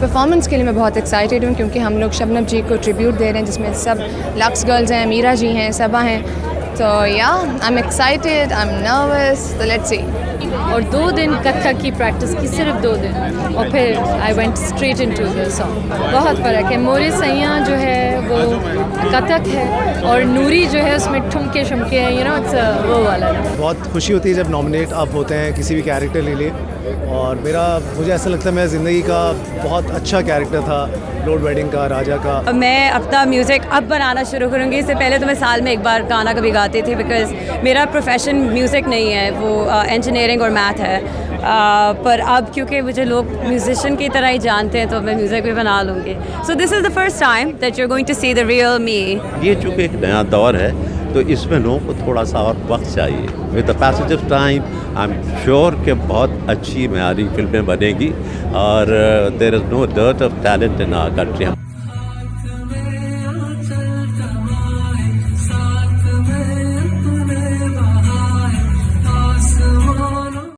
Performance के लिए मैं बहुत एक्साइटेड हूँ क्योंकि हम लोग शबनम जी को ट्रिब्यूट दे रहे हैं जिसमें सब लक्स गर्ल्स हैं, मीरा जी हैं, सबा हैं। तो या I am excited, I am nervous, तो लेट्स सी। और 2 दिन कथक की प्रैक्टिस की, सिर्फ 2 दिन, और फिर I went straight into the song. बहुत फ़र्क है। मोरे सैयां जो है वो कथक है और नूरी जो है उसमें ठुमके शुमके हैं, यू नो, इट्स वो वाला। बहुत खुशी होती है जब नॉमिनेट आप होते हैं किसी भी कैरेक्टर के लिए, और मुझे ऐसा लगता है मेरा ज़िंदगी का बहुत अच्छा कैरेक्टर था, लॉर्ड वेडिंग का, राजा का। मैं अपना म्यूज़िक अब बनाना शुरू करूँगी। इससे पहले तो मैं साल में एक बार गाना कभी गाती थी, बिकॉज़ मेरा प्रोफेशन म्यूज़िक नहीं है, वो इंजीनियरिंग और मैथ है। पर अब क्योंकि मुझे लोग म्यूजिशियन की तरह ही जानते हैं तो मैं म्यूज़िक भी बना लूँगी। So this is the first time that you are going to see the real me. ये चूँकि एक नया दौर है तो इसमें लोगों को थोड़ा सा और वक्त चाहिए। With the passage of time I am sure कि बहुत अच्छी मयारी फिल्में बनेगी और there is no dearth of talent in our country.